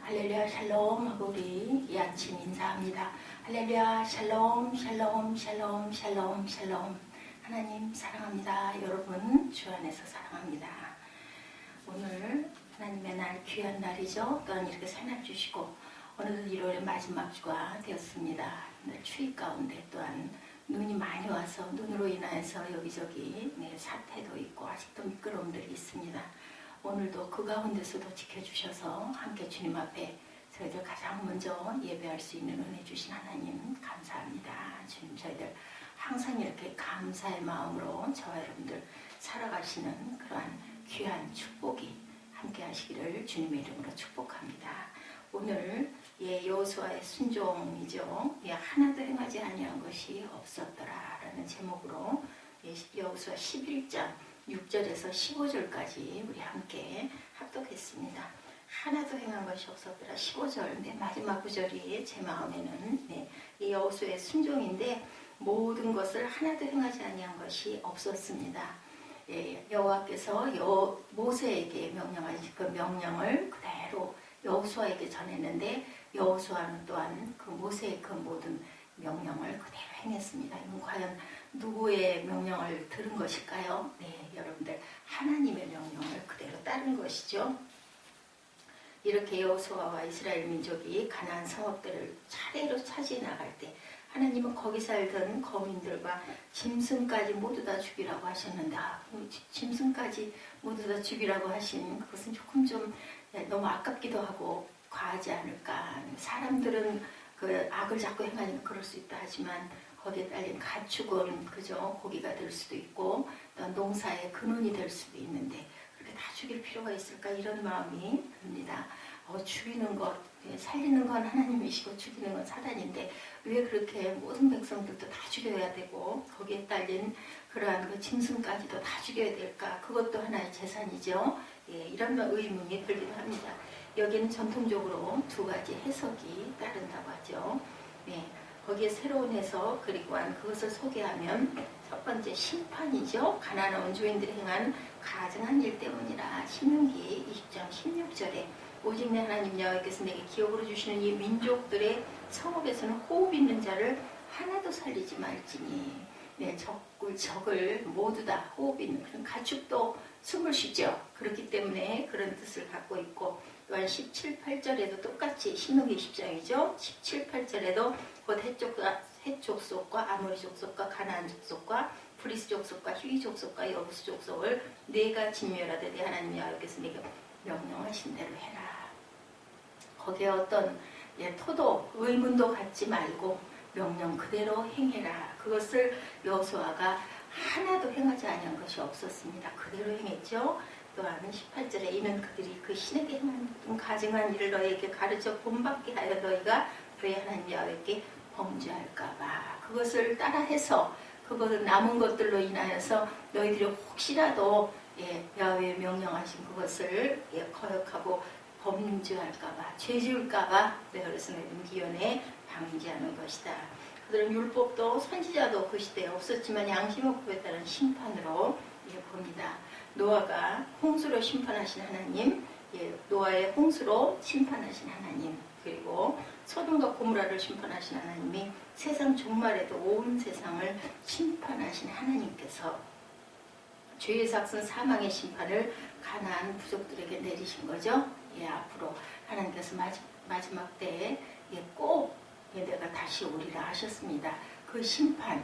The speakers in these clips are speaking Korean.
할렐루야 샬롬 하고 우리 이 아침 인사합니다. 할렐루야 샬롬 샬롬 샬롬 샬롬 샬롬. 하나님 사랑합니다. 여러분 주 안에서 사랑합니다. 오늘 하나님의 날 귀한 날이죠. 또한 이렇게 새날 주시고 어느덧 1월의 마지막 주가 되었습니다. 추위 가운데 또한 눈이 많이 와서 눈으로 인하여서 여기저기 사태도 있고 아직도 미끄러움들이 있습니다. 오늘도 그 가운데서도 지켜주셔서 함께 주님 앞에 저희들 가장 먼저 예배할 수 있는 은혜 주신 하나님 감사합니다. 주님 저희들 항상 이렇게 감사의 마음으로 저와 여러분들 살아가시는 그러한 귀한 축복이 함께 하시기를 주님의 이름으로 축복합니다. 오늘 여호수아의 순종이죠. 하나도 행하지 아니한 것이 없었더라 라는 제목으로 여호수아 11장 6절에서 15절까지 우리 함께 합독했습니다. 하나도 행한 것이 없었더라. 15절 마지막 구절이 제 마음에는 이 여호수아의 순종인데 모든 것을 하나도 행하지 아니한 것이 없었습니다. 여호와께서 모세에게 명령하신 그 명령을 그대로 여호수아에게 전했는데 여호수아는 또한 그 모세의 그 모든 명령을 그대로 행했습니다. 이건 과연 누구의 명령을 들은 것일까요? 여러분들 하나님의 명령을 그대로 따른 것이죠. 이렇게 여호수아와 이스라엘 민족이 가나안 성읍들을 차례로 차지해 나갈 때 하나님은 거기 살던 거민들과 짐승까지 모두 다 죽이라고 하셨는데 짐승까지 모두 다 죽이라고 하신 그것은 조금 좀 너무 아깝기도 하고 과하지 않을까. 사람들은 그 악을 자꾸 행하니까 그럴 수 있다 하지만 거기에 딸린 가축은 그저 고기가 될 수도 있고 또 농사의 근원이 될 수도 있는데 그렇게 다 죽일 필요가 있을까 이런 마음이 듭니다. 죽이는 것, 살리는 건 하나님이시고 죽이는 건 사단인데 왜 그렇게 모든 백성들도 다 죽여야 되고 거기에 딸린 그러한 그 짐승까지도 다 죽여야 될까? 그것도 하나의 재산이죠. 이런 의문이 들기도 합니다. 여기는 전통적으로 두 가지 해석이 따른다고 하죠. 거기에 새로운 해석 그리고 그것을 소개하면 첫 번째 심판이죠. 가나안 원주민들이 행한 가증한 일 때문이라. 신명기 20장 16절에 오직 내 하나님 여호와께서 내게 기업으로 주시는 이 민족들의 성읍에서는 호흡 있는 자를 하나도 살리지 말지니. 적을 모두 다 호흡 있는 그런 가축도 숨을 쉬죠. 그렇기 때문에 그런 뜻을 갖고 있고 또한 17, 8절에도 똑같이 신명기 20장이죠. 17, 8절에도 곧 헷 족속과 아모리 족속과 가나안 족속과 브리스 족속과 히위 족속과 여부스 족속을 내가 진멸하되 내 하나님 여호와께서 내게 명령하신 대로 해라. 거기에 어떤 토도 의문도 갖지 말고 명령 그대로 행해라. 그것을 여호수아가 하나도 행하지 아니한 것이 없었습니다. 그대로 행했죠. 또한 18절에 이는 그들이 그 신에게 행한 가증한 일을 너희에게 가르쳐 본받게 하여 너희가 너희 하나님 여호와께 범죄할까봐 그것을 따라해서 그것을 남은 것들로 인하여서 너희들이 혹시라도 여호와의 명령하신 그것을 거역하고 범죄할까봐 죄지을까봐 내가 그래서 너희들 미련에 방지하는 것이다. 그들은 율법도 선지자도 그 시대에 없었지만 양심의 법에 따른 심판으로 봅니다. 노아가 홍수로 심판하신 하나님, 노아의 홍수로 심판하신 하나님, 그리고 소돔과 고모라를 심판하신 하나님이 세상 종말에도 온 세상을 심판하신 하나님께서 죄의 삭슨 사망의 심판을 가나안 부족들에게 내리신 거죠. 앞으로 하나님께서 마지막 때에 꼭 내가 다시 오리라 하셨습니다. 그 심판,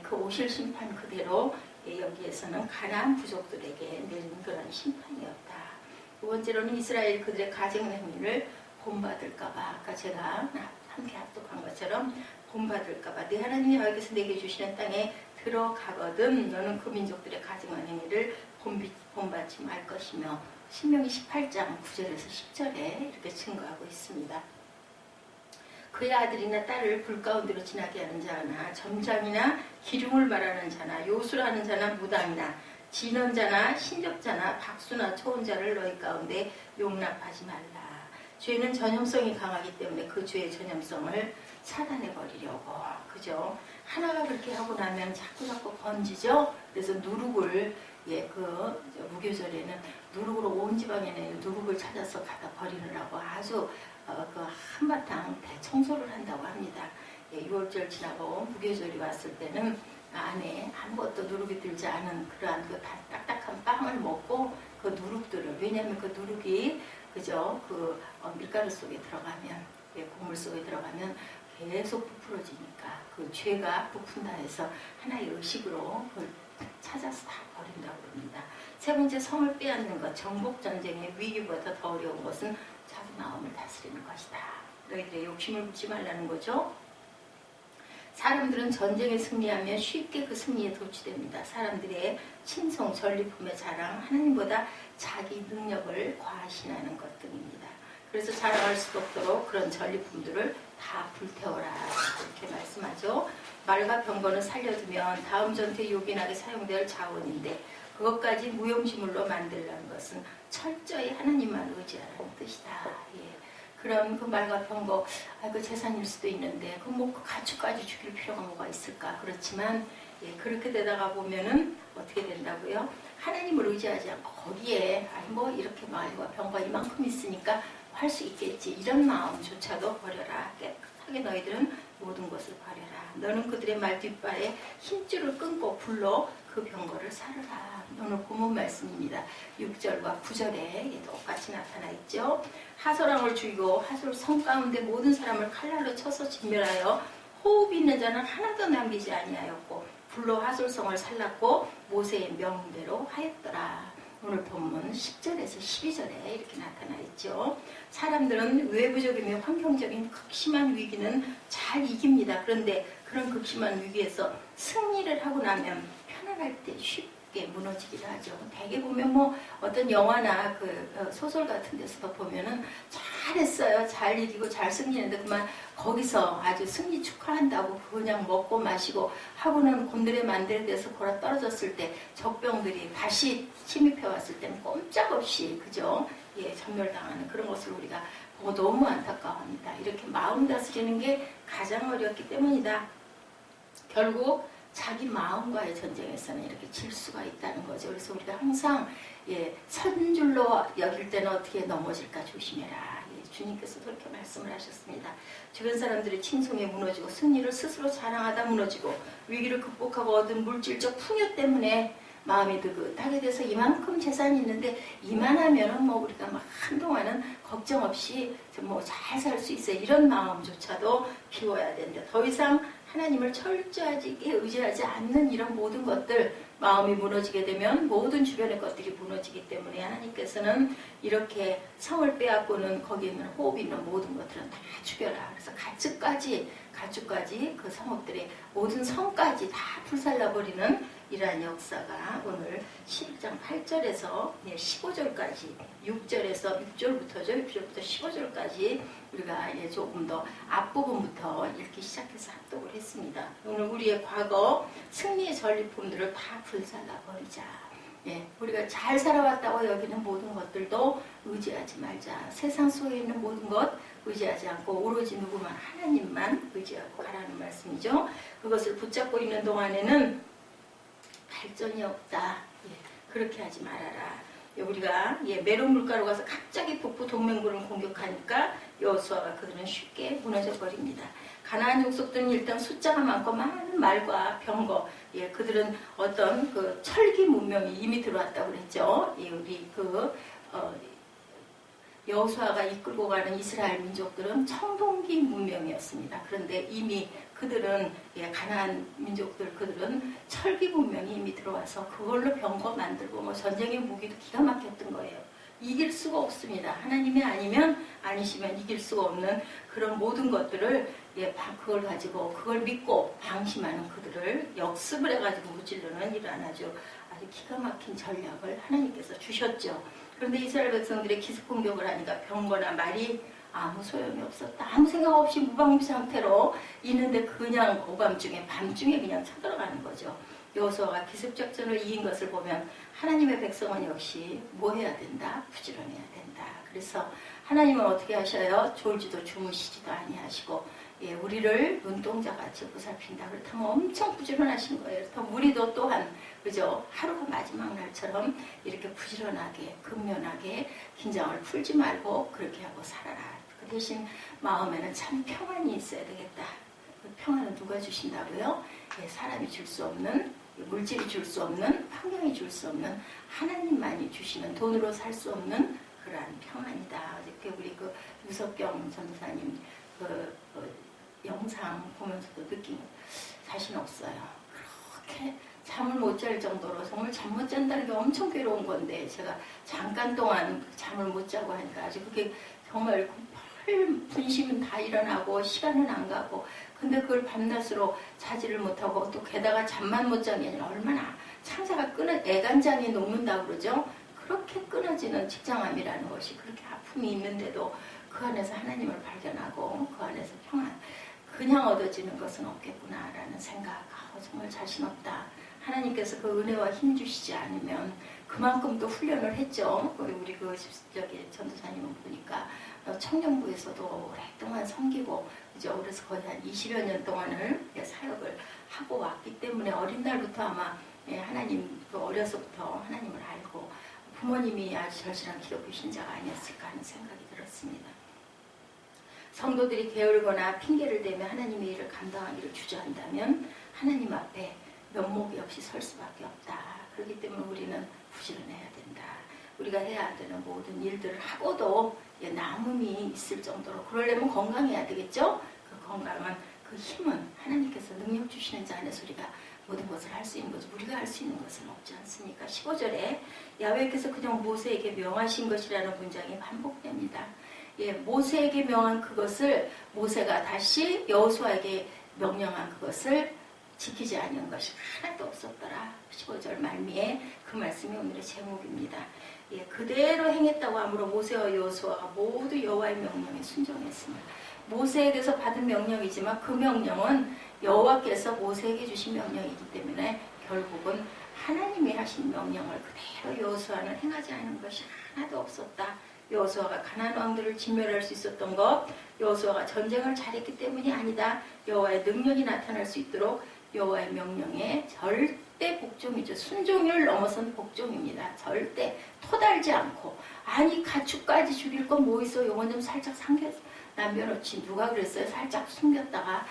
그 오실 심판 그대로 여기에서는 가나안 부족들에게 내린 그런 심판이었다. 두 번째로는 이스라엘 그들의 가증행위를 본받을까봐 아까 제가 함께 합독한 것처럼 본받을까봐 내 하나님 여호와께서 내게 주시는 땅에 들어가거든 너는 그 민족들의 가증한 행위를 본받지 말 것이며 신명기 18장 9절에서 10절에 이렇게 증거하고 있습니다. 그의 아들이나 딸을 불 가운데로 지나게 하는 자나 점장이나 기륭을 말하는 자나 요술하는 자나 무당이나 진언자나 신접자나 박수나 초혼자를 너희 가운데 용납하지 말라. 죄는 전염성이 강하기 때문에 그 죄의 전염성을 차단해버리려고. 그죠? 하나가 그렇게 하고 나면 자꾸 번지죠? 그래서 누룩을 그 무교절에는 누룩으로 온 지방에는 누룩을 찾아서 갖다 버리느라고 아주 그 한바탕 대청소를 한다고 합니다. 예, 6월절 지나고 무교절이 왔을 때는 안에 아무것도 누룩이 들지 않은 그러한 그 딱딱한 빵을 먹고 그 누룩들을, 왜냐하면 그 누룩이 그죠, 그 밀가루 속에 들어가면, 예, 곡물 속에 들어가면 계속 부풀어지니까 그 죄가 부푼다 해서 하나의 의식으로 그걸 찾아서 다 버린다고 합니다. 세 번째, 성을 빼앗는 것. 정복 전쟁의 위기보다 더 어려운 것은 자기 마음을 다스리는 것이다. 너희들의 욕심을 묻지 말라는 거죠. 사람들은 전쟁에 승리하면 쉽게 그 승리에 도취됩니다. 사람들의 친송, 전리품의 자랑, 하나님보다 자기 능력을 과신하는 것 등입니다. 그래서 자랑할 수 없도록 그런 전리품들을 다 불태워라, 이렇게 말씀하죠. 말과 병거는 살려두면 다음 전투에 요긴하게 사용될 자원인데 그것까지 무용지물로 만들라는 것은 철저히 하나님만 의지하라는 뜻이다. 예. 그런 그 말과 병거, 그 재산일 수도 있는데 그 뭐 그 가축까지 죽일 필요가 뭐가 있을까? 그렇지만 예, 그렇게 되다가 보면은 어떻게 된다고요? 하나님을 의지하지 않고 거기에 뭐 이렇게 말과 병거 이만큼 있으니까 할 수 있겠지, 이런 마음조차도 버려라. 깨끗하게 너희들은 모든 것을 버려라. 너는 그들의 말 뒷발에 힘줄을 끊고 불러 그 병거를 사르라. 오늘 본문 말씀입니다. 6절과 9절에 똑같이 나타나 있죠. 하솔왕을 죽이고 하솔 성 가운데 모든 사람을 칼날로 쳐서 진멸하여 호흡 있는 자는 하나도 남기지 아니하였고 불로 하솔성을 살랐고 모세의 명대로 하였더라. 오늘 본문 10절에서 12절에 이렇게 나타나 있죠. 사람들은 외부적이며 환경적인 극심한 위기는 잘 이깁니다. 그런데 그런 극심한 위기에서 승리를 하고 나면 편안할 때 쉽게 무너지기도 하죠. 대개 보면 뭐 어떤 영화나 그 소설 같은 데서도 보면은 잘했어요, 잘 이기고 잘 승리했는데 그만 거기서 아주 승리 축하한다고 그냥 먹고 마시고 하고는 곤드레 만드레 돼서 골아 떨어졌을 때 적병들이 다시 침입해 왔을 때는 꼼짝없이 그죠, 예, 전멸당하는 그런 것을 우리가 보고 너무 안타까워합니다. 이렇게 마음 다스리는 게 가장 어렵기 때문이다. 결국 자기 마음과의 전쟁에서는 이렇게 질 수가 있다는 거죠. 그래서 우리가 항상 예, 선 줄로 여길 때는 어떻게 넘어질까 조심해라. 예, 주님께서 그렇게 말씀을 하셨습니다. 주변 사람들의 칭송에 무너지고 승리를 스스로 자랑하다 무너지고 위기를 극복하고 얻은 물질적 풍요 때문에 마음이 느긋하게 돼서 이만큼 재산이 있는데 이만하면은 뭐 우리가 막 한동안은 걱정 없이 뭐 잘 살 수 있어요. 이런 마음조차도 비워야 되는데 더 이상 하나님을 철저하게 의지하지 않는 이런 모든 것들, 마음이 무너지게 되면 모든 주변의 것들이 무너지기 때문에 하나님께서는 이렇게 성을 빼앗고는 거기에 있는 호흡이 있는 모든 것들은 다 죽여라. 그래서 가축까지 그 성읍들의 모든 성까지 다 불살라버리는 이러한 역사가 오늘 11장 8절에서 15절까지 6절부터죠. 6절부터 15절까지 우리가 조금 더 앞부분부터 읽기 시작해서 합독을 했습니다. 오늘 우리의 과거 승리의 전리품들을 다 불살라버리자. 예, 우리가 잘 살아왔다고 여기는 모든 것들도 의지하지 말자. 세상 속에 있는 모든 것 의지하지 않고 오로지 누구만 하나님만 의지하고 가라는 말씀이죠. 그것을 붙잡고 있는 동안에는 발전이 없다. 예, 그렇게 하지 말아라. 우리가 메론 물가로 가서 갑자기 북부 동맹군을 공격하니까 여호수아가 그들은 쉽게 무너져 버립니다. 가나안 족속들은 일단 숫자가 많고 많은 말과 병거, 그들은 어떤 그 철기 문명이 이미 들어왔다고 그랬죠. 우리 여호수아가 이끌고 가는 이스라엘 민족들은 청동기 문명이었습니다. 그런데 이미 그들은 가나안 민족들 그들은 철기 문명이 이미 들어와서 그걸로 병거 만들고 뭐 전쟁의 무기도 기가 막혔던 거예요. 이길 수가 없습니다. 하나님이 아니시면 이길 수가 없는 그런 모든 것들을 그걸 가지고 그걸 믿고 방심하는 그들을 역습을 해가지고 무찔러는 이러한 아주 기가 막힌 전략을 하나님께서 주셨죠. 그런데 이스라엘 백성들의 기습 공격을 하니까 병거나 말이 아무 소용이 없었다. 아무 생각 없이 무방비 상태로 있는데 그냥 오밤중에 밤중에 그냥 쳐들어가는 거죠. 여호수아가 기습작전을 이긴 것을 보면 하나님의 백성은 역시 뭐 해야 된다? 부지런해야 된다. 그래서 하나님은 어떻게 하셔요? 졸지도 주무시지도 아니하시고 예, 우리를 눈동자같이 보살핀다. 그렇다면 엄청 부지런하신 거예요. 그렇다면 우리도 또한 그죠? 하루가 마지막 날처럼 이렇게 부지런하게 근면하게 긴장을 풀지 말고 그렇게 하고 살아라. 그 대신 마음에는 참 평안이 있어야 되겠다. 그 평안은 누가 주신다고요? 예, 사람이 줄 수 없는, 물질이 줄 수 없는, 환경이 줄 수 없는 하나님만이 주시는, 돈으로 살 수 없는 그러한 평안이다. 어저께 우리 그 유석경 전도사님 영상 보면서도 느낀 자신 없어요. 그렇게 잠을 못 잘 정도로 정말 잠 못 잔다는 게 엄청 괴로운 건데 제가 잠깐 동안 잠을 못 자고 하니까 아주 그게 정말 분심은 다 일어나고 시간은 안 가고 근데 그걸 밤낮으로 자지를 못하고 또 게다가 잠만 못 자는 게 아니라 얼마나 창자가 애간장이 녹는다 그러죠. 그렇게 끊어지는 직장암이라는 것이 그렇게 아픔이 있는데도 그 안에서 하나님을 발견하고 그 안에서 평안 그냥 얻어지는 것은 없겠구나라는 생각 정말 자신 없다. 하나님께서 그 은혜와 힘 주시지 않으면 그만큼 또 훈련을 했죠. 우리 저기 전도사님은 보니까 청년부에서도 오랫동안 섬기고 그죠? 그래서 거의 한 20여 년 동안을 사역을 하고 왔기 때문에 어린 날부터 아마 하나님 어려서부터 하나님을 알고 부모님이 아주 절실한 기독교 신자가 아니었을까 하는 생각이 들었습니다. 성도들이 게으르거나 핑계를 대며 하나님의 일을 감당하기를 주저한다면 하나님 앞에 면목이 없이 설 수밖에 없다. 그렇기 때문에 우리는 부지런해야 된다. 우리가 해야 되는 모든 일들을 하고도 남음이 있을 정도로 그러려면 건강해야 되겠죠? 그 건강은 그 힘은 하나님께서 능력 주시는 자 안에서 우리가 모든 것을 할 수 있는 거죠. 우리가 할 수 있는 것은 없지 않습니까? 15절에 야훼께서 그냥 모세에게 명하신 것이라는 문장이 반복됩니다. 예, 모세에게 명한 그것을 모세가 다시 여호수아에게 명령한 그것을 지키지 않은 것이 하나도 없었더라. 15절 말미에 그 말씀이 오늘의 제목입니다. 예, 그대로 행했다고 하므로 모세와 여호수아가 모두 여호와의 명령에 순종했습니다. 모세에게서 받은 명령이지만 그 명령은 여호와께서 모세에게 주신 명령이기 때문에 결국은 하나님이 하신 명령을 그대로 여호수아는 행하지 않은 것이 하나도 없었다. 여호수아가 가나안 왕들을 진멸할 수 있었던 것, 여호수아가 전쟁을 잘했기 때문이 아니다. 여호와의 능력이 나타날 수 있도록 여호와의 명령에 절대 복종이죠. 순종을 넘어선 복종입니다. 절대 토달지 않고 아니 가축까지 죽일 건 뭐 있어? 요건 좀 살짝 남겨놓지. 누가 그랬어요? 살짝 숨겼다가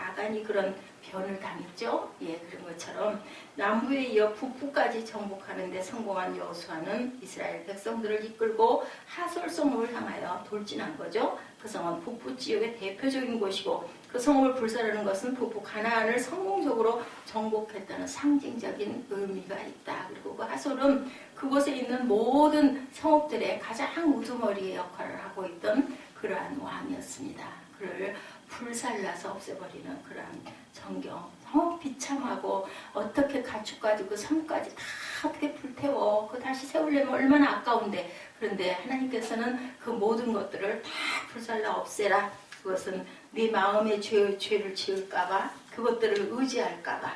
아간이 그런 변을 당했죠. 예, 그런 것처럼 남부에 이어 북부까지 정복하는 데 성공한 여호수아는 이스라엘 백성들을 이끌고 하솔 성읍을 향하여 돌진한 거죠. 그 성은 북부 지역의 대표적인 곳이고 그 성읍을 불사르는 것은 북부 가나안을 성공적으로 정복했다는 상징적인 의미가 있다. 그리고 그 하솔은 그곳에 있는 모든 성읍들의 가장 우두머리의 역할을 하고 있던 그러한 왕이었습니다. 그를 불살라서 없애버리는 그러한 정경. 너무 비참하고 어떻게 가축까지 그 섬까지 다 어떻게 불태워. 그 다시 세우려면 얼마나 아까운데. 그런데 하나님께서는 그 모든 것들을 다 불살라 없애라. 그것은 네 마음의 죄를 지을까봐 그것들을 의지할까봐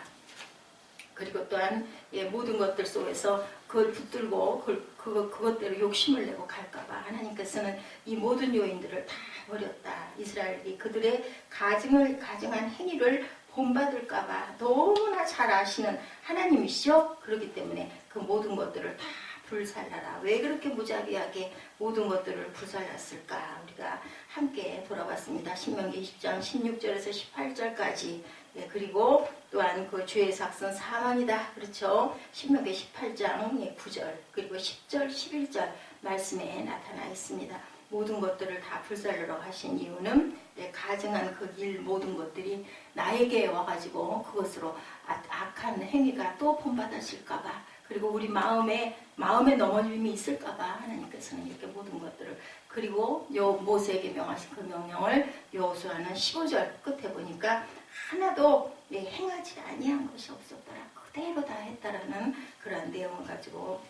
그리고 또한 모든 것들 속에서 그걸 붙들고 그것대로 욕심을 내고 갈까봐 하나님께서는 이 모든 요인들을 다 버렸다. 이스라엘이 그들의 가증한 행위를 본받을까봐 너무나 잘 아시는 하나님이시죠. 그렇기 때문에 그 모든 것들을 다 불살라라. 왜 그렇게 무자비하게 모든 것들을 불살랐을까? 우리가 함께 돌아봤습니다. 신명기 20장 16절에서 18절까지 그리고 또한 그 죄의 삭은 사망이다. 그렇죠. 신명기 18장 9절 그리고 10절 11절 말씀에 나타나 있습니다. 모든 것들을 다 불살르러 하신 이유는 가증한 그 일 모든 것들이 나에게 와가지고 그것으로 악한 행위가 또 본받아질까봐 그리고 우리 마음에 넘어짐이 있을까봐 하나님께서는 이렇게 모든 것들을 그리고 모세에게 명하신 그 명령을 여호수아는 15절 끝에 보니까 하나도 행하지 아니한 것이 없었더라. 그대로 다 했다라는 그런 내용을 가지고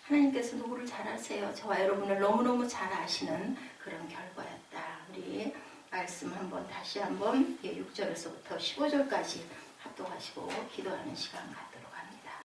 하나님께서 누구를 잘 아세요. 저와 여러분을 너무너무 잘 아시는 그런 결과였다. 우리 말씀 다시 한번 6절에서부터 15절까지 합독하시고 기도하는 시간 갖도록